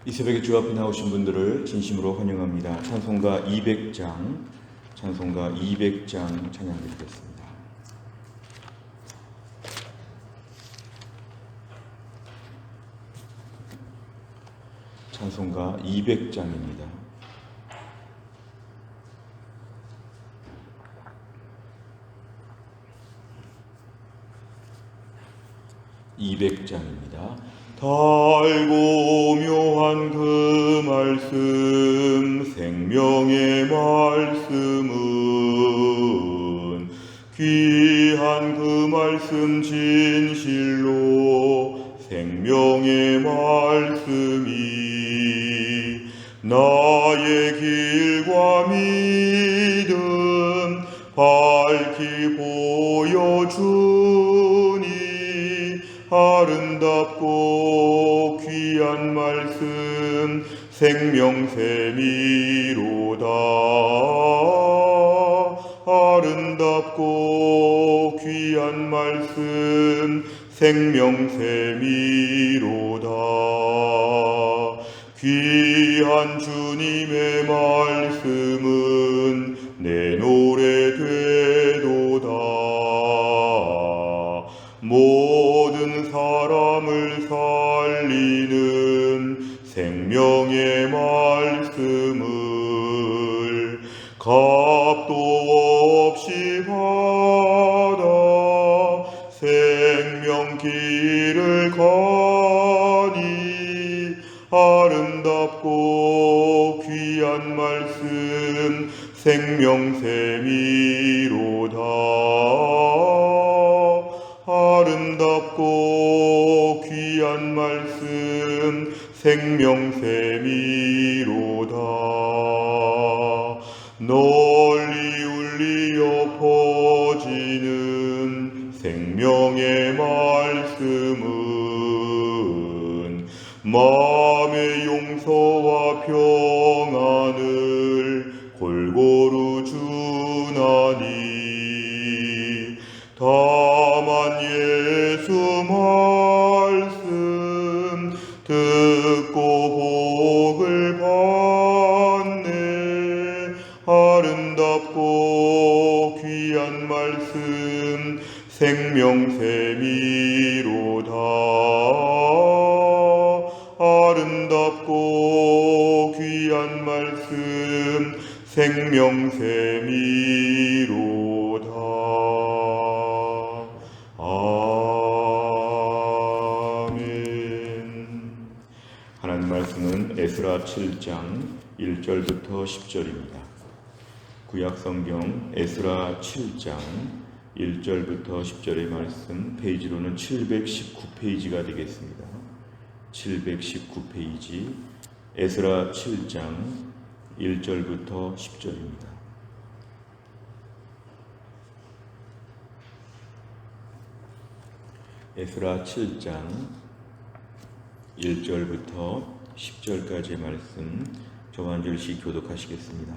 이 새벽에 주 앞에 나오신 분들을 진심으로 환영합니다. 찬송가 200장 찬양 드리겠습니다. 찬송가 200장입니다. 달고 묘한 그 말씀 생명의 말씀은 귀한 그 말씀 진실로 생명의 말씀이 나의 길과 믿음 밝히 보여주니 아름답고 귀한 말씀 생명샘이로다. 아름답고 귀한 말씀 생명샘이로다. 귀한 주님의 말씀은 내 노래 되도다. 모든 사람을 살리는 생명의 말씀을 값도 없이 받아 생명길을 가니 아름답고 귀한 말씀 생명샘이로다. 아름답고 귀한 말씀 생명샘이로다. 널리 울리어 퍼지는 생명의 말씀은 마음의 용서와 평안을 골고루 주나니 다만 예수 말씀 듣고 복을 받네. 아름답고 귀한 말씀 생명샘이로다. 아름답고 귀한 말씀 생명샘이로다. 하나님 말씀은 에스라 7장 1절부터 10절입니다. 구약성경 에스라 7장 1절부터 10절의 말씀, 페이지로는 719페이지가 되겠습니다. 719페이지 에스라 7장 1절부터 10절입니다. 에스라 7장 1절부터 10절까지의 말씀 저 한 절씩 교독하시겠습니다.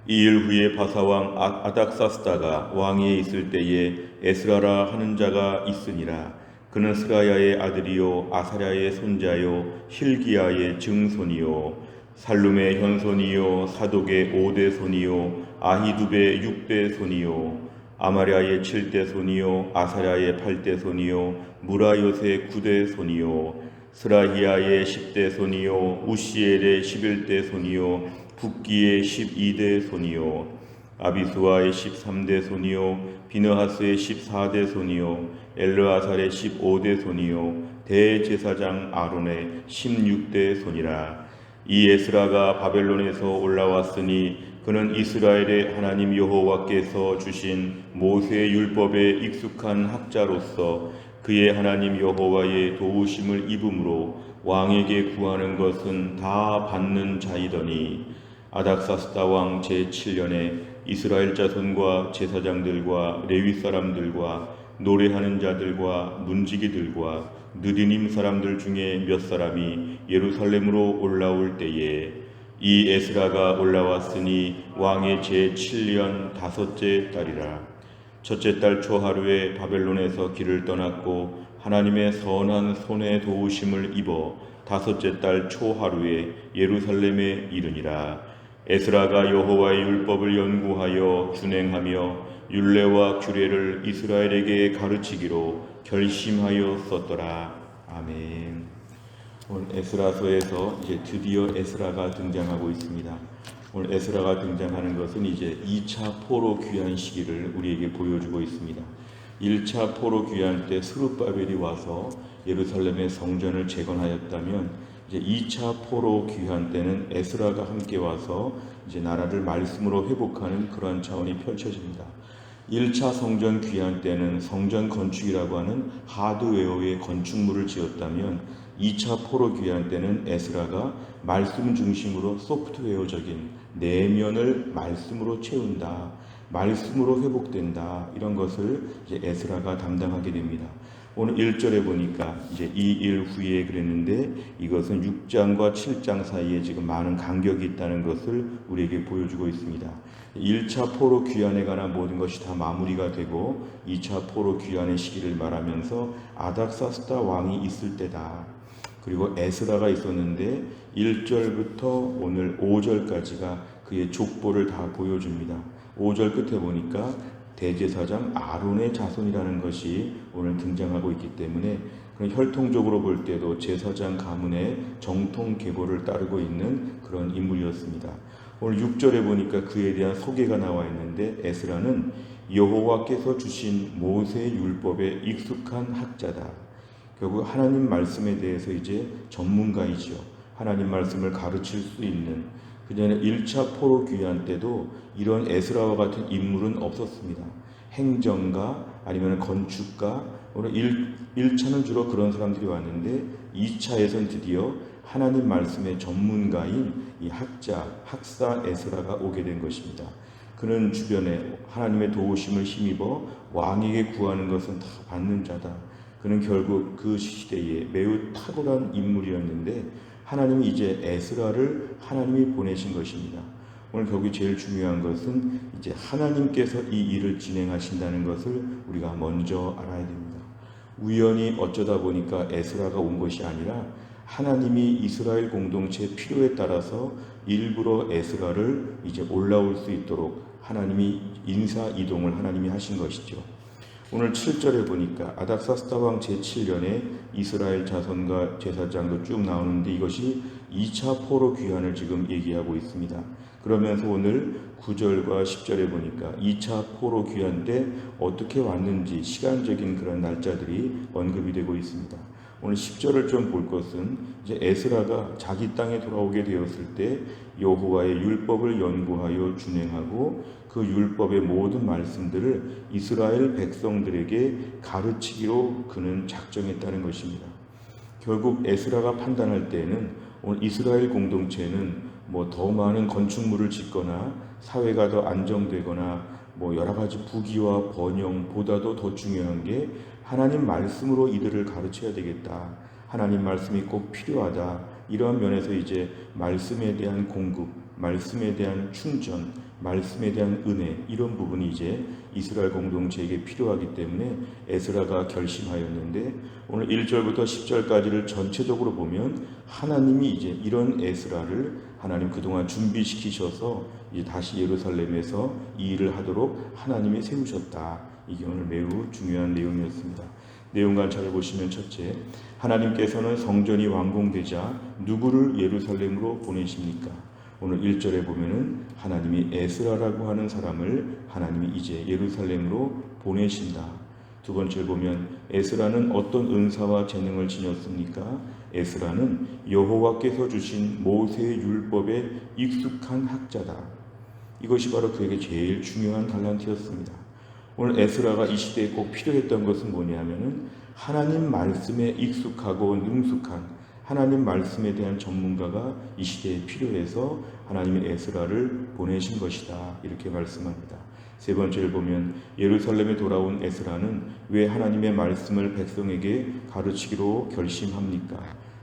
이 일 후에 바사왕 아닥사스다가 왕위에 있을 때에 에스라라 하는 자가 있으니라. 그는 스가야의 아들이요 아사랴의 손자요 힐기야의 증손이요 살룸의 현손이요 사독의 5대 손이요 아히두베의 6대 손이요 아마랴의 7대 손이요 아사랴의 8대 손이요 무라요의 9대 손이요 스라히야의 10대 손이요 우시엘의 11대 손이요 붓기의 12대 손이요 아비수아의 13대 손이요 비느하스의 14대 손이요 엘르아살의 15대 손이요 대제사장 아론의 16대 손이라. 이 에스라가 바벨론에서 올라왔으니 그는 이스라엘의 하나님 여호와께서 주신 모세의 율법에 익숙한 학자로서 그의 하나님 여호와의 도우심을 입음으로 왕에게 구하는 것은 다 받는 자이더니 아닥사스다 왕 제7년에 이스라엘 자손과 제사장들과 레위 사람들과 노래하는 자들과 문지기들과 느디님 사람들 중에 몇 사람이 예루살렘으로 올라올 때에 이 에스라가 올라왔으니 왕의 제7년 5째 달이라. 첫째 달 초하루에 바벨론에서 길을 떠났고 하나님의 선한 손의 도우심을 입어 다섯째 달 초하루에 예루살렘에 이르니라. 에스라가 여호와의 율법을 연구하여 준행하며 율례와 규례를 이스라엘에게 가르치기로 결심하여 썼더라. 아멘. 오늘 에스라서에서 이제 드디어 에스라가 등장하고 있습니다. 오늘 에스라가 등장하는 것은 이제 2차 포로 귀환 시기를 우리에게 보여주고 있습니다. 1차 포로 귀환 때 스룹바벨이 와서 예루살렘의 성전을 재건하였다면 이제 2차 포로 귀환 때는 에스라가 함께 와서 이제 나라를 말씀으로 회복하는 그러한 차원이 펼쳐집니다. 1차 성전 귀환 때는 성전 건축이라고 하는 하드웨어의 건축물을 지었다면 2차 포로 귀환 때는 에스라가 말씀 중심으로 소프트웨어적인 내면을 말씀으로 채운다, 말씀으로 회복된다, 이런 것을 이제 에스라가 담당하게 됩니다. 오늘 1절에 보니까 이제 이 일 후에 그랬는데 이것은 6장과 7장 사이에 지금 많은 간격이 있다는 것을 우리에게 보여주고 있습니다. 1차 포로 귀환에 관한 모든 것이 다 마무리가 되고 2차 포로 귀환의 시기를 말하면서 아닥사스다 왕이 있을 때다. 그리고 에스라가 있었는데 1절부터 오늘 5절까지가 그의 족보를 다 보여줍니다. 5절 끝에 보니까 대제사장 아론의 자손이라는 것이 오늘 등장하고 있기 때문에 혈통적으로 볼 때도 제사장 가문의 정통 계보를 따르고 있는 그런 인물이었습니다. 오늘 6절에 보니까 그에 대한 소개가 나와 있는데 에스라는 여호와께서 주신 모세의 율법에 익숙한 학자다. 결국 하나님 말씀에 대해서 이제 전문가이죠. 하나님 말씀을 가르칠 수 있는. 그전에 1차 포로 귀환 때도 이런 에스라와 같은 인물은 없었습니다. 행정가 아니면 건축가, 오늘 1차는 주로 그런 사람들이 왔는데 2차에선 드디어 하나님 말씀의 전문가인 이 학자, 학사 에스라가 오게 된 것입니다. 그는 주변에 하나님의 도우심을 힘입어 왕에게 구하는 것은 다 받는 자다. 그는 결국 그 시대에 매우 탁월한 인물이었는데 하나님이 이제 에스라를 하나님이 보내신 것입니다. 오늘 거기 제일 중요한 것은 이제 하나님께서 이 일을 진행하신다는 것을 우리가 먼저 알아야 됩니다. 우연히 어쩌다 보니까 에스라가 온 것이 아니라 하나님이 이스라엘 공동체의 필요에 따라서 일부러 에스라를 이제 올라올 수 있도록 하나님이 인사 이동을 하나님이 하신 것이죠. 오늘 7절에 보니까 아닥사스다 왕 제7년에 이스라엘 자손과 제사장도 쭉 나오는데 이것이 2차 포로 귀환을 지금 얘기하고 있습니다. 그러면서 오늘 9절과 10절에 보니까 2차 포로 귀환 때 어떻게 왔는지 시간적인 그런 날짜들이 언급이 되고 있습니다. 오늘 10절을 좀 볼 것은 이제 에스라가 자기 땅에 돌아오게 되었을 때 여호와의 율법을 연구하여 준행하고 그 율법의 모든 말씀들을 이스라엘 백성들에게 가르치기로 그는 작정했다는 것입니다. 결국 에스라가 판단할 때에는 오늘 이스라엘 공동체는 더 많은 건축물을 짓거나 사회가 더 안정되거나 여러 가지 부귀와 번영보다도 더 중요한 게 하나님 말씀으로 이들을 가르쳐야 되겠다. 하나님 말씀이 꼭 필요하다. 이러한 면에서 이제 말씀에 대한 공급, 말씀에 대한 충전, 말씀에 대한 은혜, 이런 부분이 이제 이스라엘 공동체에게 필요하기 때문에 에스라가 결심하였는데 오늘 1절부터 10절까지를 전체적으로 보면 하나님이 이제 이런 에스라를 하나님 그동안 준비시키셔서 이제 다시 예루살렘에서 이 일을 하도록 하나님이 세우셨다. 이게 오늘 매우 중요한 내용이었습니다. 내용 관찰을 보시면 첫째, 하나님께서는 성전이 완공되자 누구를 예루살렘으로 보내십니까? 오늘 1절에 보면은 하나님이 에스라라고 하는 사람을 하나님이 이제 예루살렘으로 보내신다. 두 번째를 보면 에스라는 어떤 은사와 재능을 지녔습니까? 에스라는 여호와께서 주신 모세의 율법에 익숙한 학자다. 이것이 바로 그에게 제일 중요한 달란트였습니다. 오늘 에스라가 이 시대에 꼭 필요했던 것은 뭐냐면은 하나님 말씀에 익숙하고 능숙한 하나님 말씀에 대한 전문가가 이 시대에 필요해서 하나님의 에스라를 보내신 것이다. 이렇게 말씀합니다. 세 번째를 보면 예루살렘에 돌아온 에스라는 왜 하나님의 말씀을 백성에게 가르치기로 결심합니까?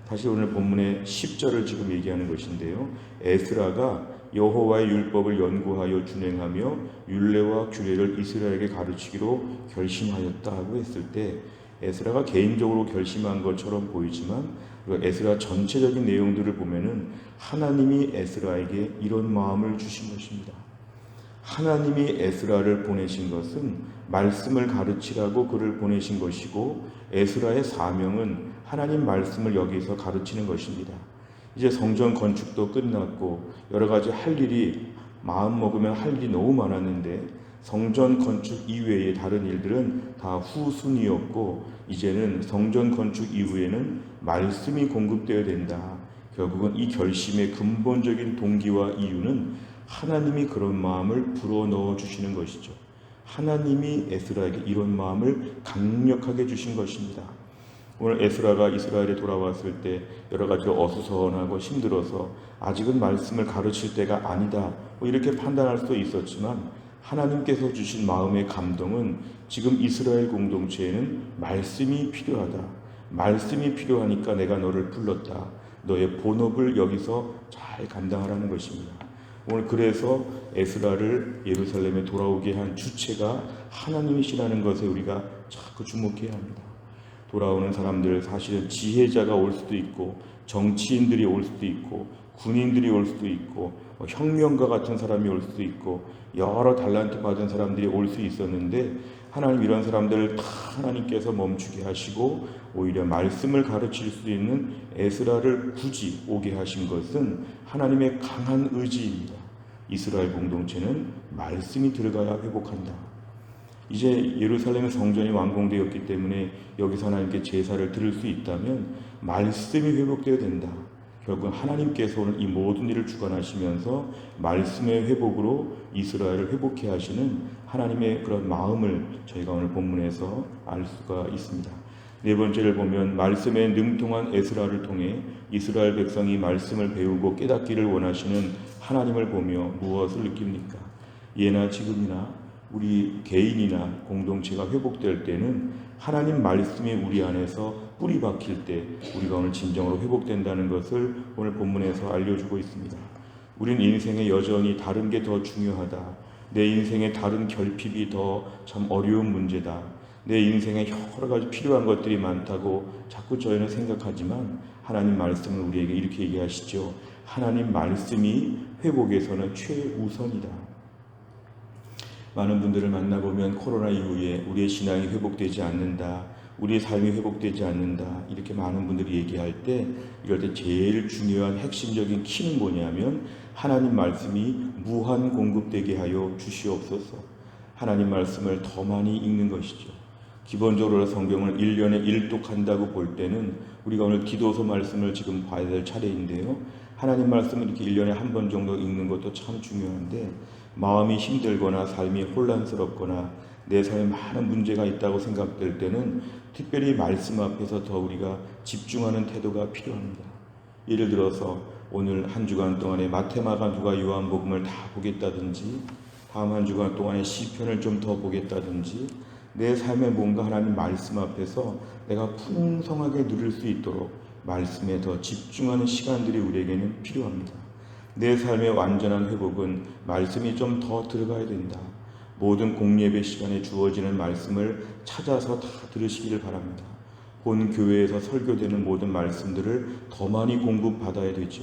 다시 오늘 본문의 10절을 지금 얘기하는 것인데요. 에스라가 여호와의 율법을 연구하여 준행하며 율례와 규례를 이스라엘에게 가르치기로 결심하였다고 했을 때 에스라가 개인적으로 결심한 것처럼 보이지만 에스라 전체적인 내용들을 보면은 하나님이 에스라에게 이런 마음을 주신 것입니다. 하나님이 에스라를 보내신 것은 말씀을 가르치라고 그를 보내신 것이고, 에스라의 사명은 하나님 말씀을 여기서 가르치는 것입니다. 이제 성전 건축도 끝났고 여러 가지 할 일이, 마음 먹으면 할 일이 너무 많았는데 성전 건축 이외의 다른 일들은 다 후순위였고, 이제는 성전 건축 이후에는 말씀이 공급되어야 된다. 결국은 이 결심의 근본적인 동기와 이유는 하나님이 그런 마음을 불어넣어 주시는 것이죠. 하나님이 에스라에게 이런 마음을 강력하게 주신 것입니다. 오늘 에스라가 이스라엘에 돌아왔을 때 여러 가지로 어수선하고 힘들어서 아직은 말씀을 가르칠 때가 아니다, 이렇게 판단할 수도 있었지만, 하나님께서 주신 마음의 감동은 지금 이스라엘 공동체에는 말씀이 필요하다. 말씀이 필요하니까 내가 너를 불렀다. 너의 본업을 여기서 잘 감당하라는 것입니다. 오늘 그래서 에스라를 예루살렘에 돌아오게 한 주체가 하나님이시라는 것에 우리가 자꾸 주목해야 합니다. 돌아오는 사람들, 사실은 지혜자가 올 수도 있고 정치인들이 올 수도 있고 군인들이 올 수도 있고 혁명가 같은 사람이 올 수도 있고 여러 달란트 받은 사람들이 올 수 있었는데, 하나님 이런 사람들을 다 하나님께서 멈추게 하시고 오히려 말씀을 가르칠 수 있는 에스라를 굳이 오게 하신 것은 하나님의 강한 의지입니다. 이스라엘 공동체는 말씀이 들어가야 회복한다. 이제 예루살렘의 성전이 완공되었기 때문에 여기서 하나님께 제사를 드릴 수 있다면 말씀이 회복되어야 된다. 결국 하나님께서 오늘 이 모든 일을 주관하시면서 말씀의 회복으로 이스라엘을 회복해 하시는 하나님의 그런 마음을 저희가 오늘 본문에서 알 수가 있습니다. 네 번째를 보면, 말씀에 능통한 에스라를 통해 이스라엘 백성이 말씀을 배우고 깨닫기를 원하시는 하나님을 보며 무엇을 느낍니까? 예나 지금이나 우리 개인이나 공동체가 회복될 때는 하나님 말씀이 우리 안에서 뿌리 박힐 때 우리가 오늘 진정으로 회복된다는 것을 오늘 본문에서 알려주고 있습니다. 우린 인생에 여전히 다른 게 더 중요하다. 내 인생에 다른 결핍이 더 참 어려운 문제다. 내 인생에 여러 가지 필요한 것들이 많다고 자꾸 저희는 생각하지만, 하나님 말씀은 우리에게 이렇게 얘기하시죠. 하나님 말씀이 회복에서는 최우선이다. 많은 분들을 만나보면 코로나 이후에 우리의 신앙이 회복되지 않는다, 우리의 삶이 회복되지 않는다, 이렇게 많은 분들이 얘기할 때, 이럴 때 제일 중요한 핵심적인 키는 뭐냐면 하나님 말씀이 무한 공급되게 하여 주시옵소서. 하나님 말씀을 더 많이 읽는 것이죠. 기본적으로 성경을 1년에 1독한다고 볼 때는 우리가 오늘 기도서 말씀을 지금 봐야 될 차례인데요. 하나님 말씀을 이렇게 1년에 한 번 정도 읽는 것도 참 중요한데, 마음이 힘들거나 삶이 혼란스럽거나 내 삶에 많은 문제가 있다고 생각될 때는 특별히 말씀 앞에서 더 우리가 집중하는 태도가 필요합니다. 예를 들어서 오늘 한 주간 동안에 마태마가 누가 요한복음을 다 보겠다든지, 다음 한 주간 동안에 시편을 좀 더 보겠다든지, 내 삶에 뭔가 하나님 말씀 앞에서 내가 풍성하게 누릴 수 있도록 말씀에 더 집중하는 시간들이 우리에게는 필요합니다. 내 삶의 완전한 회복은 말씀이 좀 더 들어가야 된다. 모든 공예배 시간에 주어지는 말씀을 찾아서 다 들으시기를 바랍니다. 본 교회에서 설교되는 모든 말씀들을 더 많이 공급받아야 되죠.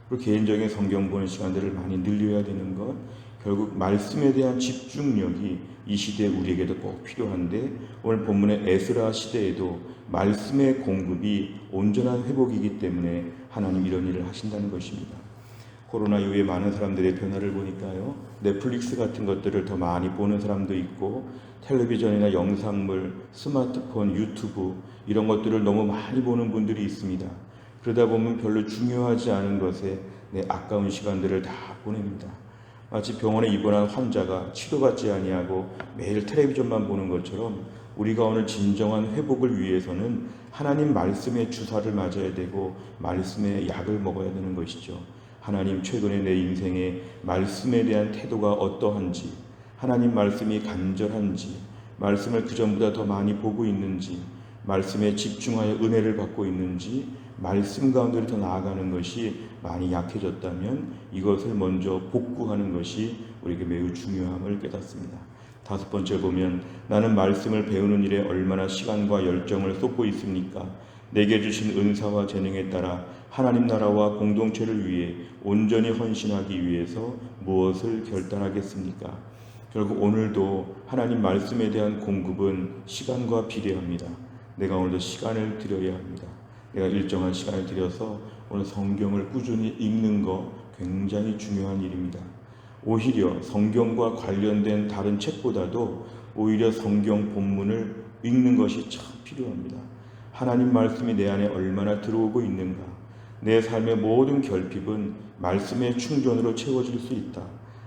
그리고 개인적인 성경 보는 시간들을 많이 늘려야 되는 것, 결국 말씀에 대한 집중력이 이 시대에 우리에게도 꼭 필요한데, 오늘 본문의 에스라 시대에도 말씀의 공급이 온전한 회복이기 때문에 하나님 이런 일을 하신다는 것입니다. 코로나 이후에 많은 사람들의 변화를 보니까요, 넷플릭스 같은 것들을 더 많이 보는 사람도 있고, 텔레비전이나 영상물, 스마트폰, 유튜브 이런 것들을 너무 많이 보는 분들이 있습니다. 그러다 보면 별로 중요하지 않은 것에 내 아까운 시간들을 다 보냅니다. 마치 병원에 입원한 환자가 치료받지 아니하고 매일 텔레비전만 보는 것처럼, 우리가 오늘 진정한 회복을 위해서는 하나님 말씀의 주사를 맞아야 되고 말씀의 약을 먹어야 되는 것이죠. 하나님, 최근에 내 인생에 말씀에 대한 태도가 어떠한지, 하나님 말씀이 간절한지, 말씀을 그전보다 더 많이 보고 있는지, 말씀에 집중하여 은혜를 받고 있는지, 말씀 가운데로 더 나아가는 것이 많이 약해졌다면 이것을 먼저 복구하는 것이 우리에게 매우 중요함을 깨닫습니다. 5번째 보면 나는 말씀을 배우는 일에 얼마나 시간과 열정을 쏟고 있습니까? 내게 주신 은사와 재능에 따라 하나님 나라와 공동체를 위해 온전히 헌신하기 위해서 무엇을 결단하겠습니까? 결국 오늘도 하나님 말씀에 대한 공급은 시간과 비례합니다. 내가 오늘도 시간을 들여야 합니다. 내가 일정한 시간을 들여서 오늘 성경을 꾸준히 읽는 거 굉장히 중요한 일입니다. 오히려 성경과 관련된 다른 책보다도 오히려 성경 본문을 읽는 것이 참 필요합니다. 하나님 말씀이 내 안에 얼마나 들어오고 있는가. 내 삶의 모든 결핍은 말씀의 충전으로 채워질 수 있다.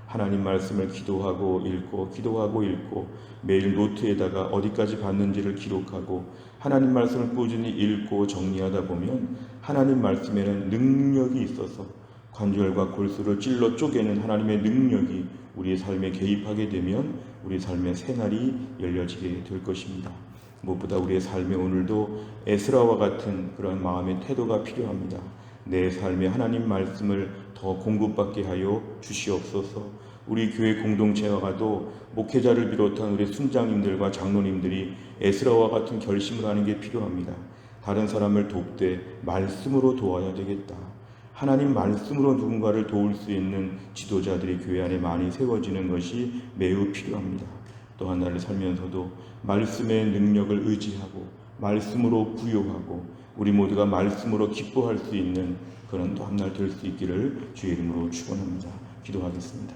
하나님 말씀을 기도하고 읽고 매일 노트에다가 어디까지 봤는지를 기록하고 하나님 말씀을 꾸준히 읽고 정리하다 보면 하나님 말씀에는 능력이 있어서 관절과 골수를 찔러 쪼개는 하나님의 능력이 우리의 삶에 개입하게 되면 우리 삶의 새날이 열려지게 될 것입니다. 무엇보다 우리의 삶에 오늘도 에스라와 같은 그런 마음의 태도가 필요합니다. 내 삶에 하나님 말씀을 더 공급받게 하여 주시옵소서. 우리 교회 공동체와도 목회자를 비롯한 우리 순장님들과 장로님들이 에스라와 같은 결심을 하는 게 필요합니다. 다른 사람을 돕되 말씀으로 도와야 되겠다. 하나님 말씀으로 누군가를 도울 수 있는 지도자들이 교회 안에 많이 세워지는 것이 매우 필요합니다. 또한 나를 살면서도 말씀의 능력을 의지하고 말씀으로 부요하고 우리 모두가 말씀으로 기뻐할 수 있는 그런 또 한 날 될 수 있기를 주의 이름으로 축원합니다. 기도하겠습니다.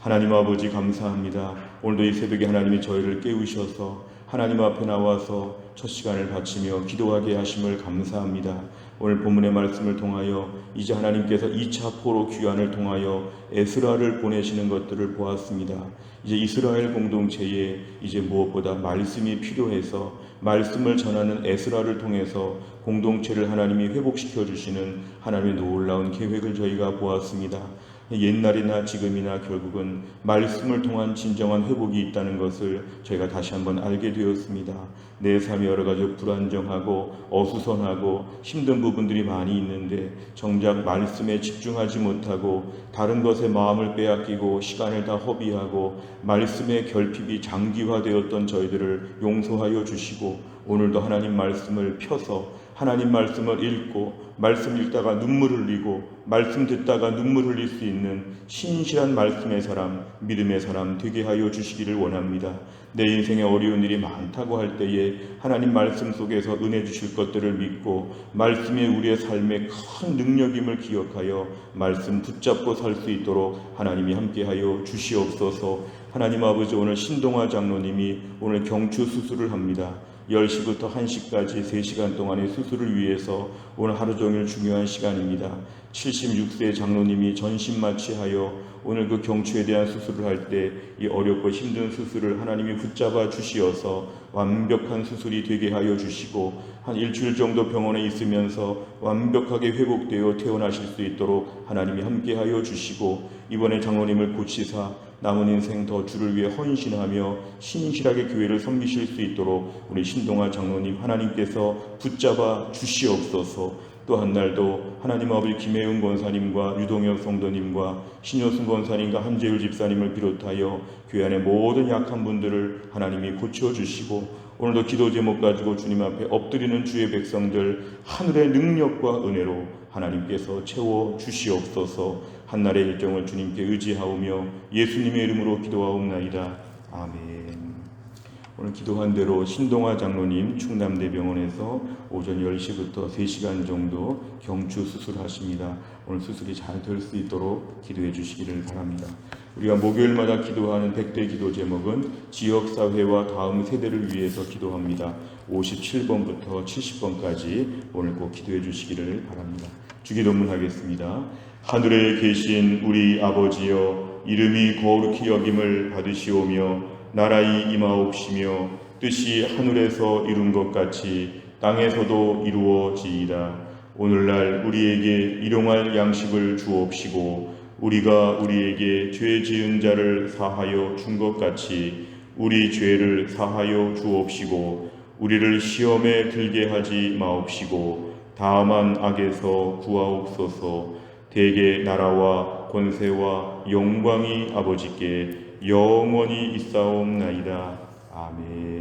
하나님 아버지 감사합니다. 오늘도 이 새벽에 하나님이 저희를 깨우셔서 하나님 앞에 나와서 첫 시간을 바치며 기도하게 하심을 감사합니다. 오늘 본문의 말씀을 통하여 이제 하나님께서 2차 포로 귀환을 통하여 에스라를 보내시는 것들을 보았습니다. 이제 이스라엘 공동체에 이제 무엇보다 말씀이 필요해서 말씀을 전하는 에스라를 통해서 공동체를 하나님이 회복시켜 주시는 하나님의 놀라운 계획을 저희가 보았습니다. 옛날이나 지금이나 결국은 말씀을 통한 진정한 회복이 있다는 것을 저희가 다시 한번 알게 되었습니다. 내 삶이 여러 가지 불안정하고 어수선하고 힘든 부분들이 많이 있는데 정작 말씀에 집중하지 못하고 다른 것에 마음을 빼앗기고 시간을 다 허비하고 말씀의 결핍이 장기화되었던 저희들을 용서하여 주시고 오늘도 하나님 말씀을 펴서 하나님 말씀을 읽고 말씀 읽다가 눈물 흘리고 말씀 듣다가 눈물 흘릴 수 있는 신실한 말씀의 사람, 믿음의 사람 되게 하여 주시기를 원합니다. 내 인생에 어려운 일이 많다고 할 때에 하나님 말씀 속에서 은혜 주실 것들을 믿고 말씀이 우리의 삶에 큰 능력임을 기억하여 말씀 붙잡고 살 수 있도록 하나님이 함께하여 주시옵소서. 하나님 아버지, 오늘 신동아 장로님이 오늘 경추 수술을 합니다. 10시부터 1시까지 3시간 동안의 수술을 위해서 오늘 하루 종일 중요한 시간입니다. 76세 장로님이 전신마취하여 오늘 그 경추에 대한 수술을 할 때 이 어렵고 힘든 수술을 하나님이 붙잡아 주시어서 완벽한 수술이 되게 하여 주시고 한 일주일 정도 병원에 있으면서 완벽하게 회복되어 퇴원하실 수 있도록 하나님이 함께하여 주시고 이번에 장로님을 고치사 남은 인생 더 주를 위해 헌신하며 신실하게 교회를 섬기실 수 있도록 우리 신동아 장로님 하나님께서 붙잡아 주시옵소서. 또 한 날도 하나님 아버지 김혜은 권사님과 유동혁 성도님과 신효순 권사님과 한재율 집사님을 비롯하여 교회 안의 모든 약한 분들을 하나님이 고쳐주시고 오늘도 기도 제목 가지고 주님 앞에 엎드리는 주의 백성들 하늘의 능력과 은혜로 하나님께서 채워 주시옵소서. 한날의 일정을 주님께 의지하오며 예수님의 이름으로 기도하옵나이다. 아멘. 오늘 기도한 대로 신동아 장로님 충남대병원에서 오전 10시부터 3시간 정도 경추 수술하십니다. 오늘 수술이 잘 될 수 있도록 기도해 주시기를 바랍니다. 우리가 목요일마다 기도하는 100대 기도 제목은 지역사회와 다음 세대를 위해서 기도합니다. 57번부터 70번까지 오늘 꼭 기도해 주시기를 바랍니다. 주기도문 하겠습니다. 하늘에 계신 우리 아버지여, 이름이 거룩히 여김을 받으시오며 나라의 임하옵시며 뜻이 하늘에서 이룬 것 같이 땅에서도 이루어지이다. 오늘날 우리에게 일용할 양식을 주옵시고 우리가 우리에게 죄 지은 자를 사하여 준 것 같이 우리 죄를 사하여 주옵시고 우리를 시험에 들게 하지 마옵시고 다만 악에서 구하옵소서. 대개 나라와 권세와 영광이 아버지께 영원히 있사옵나이다. 아멘.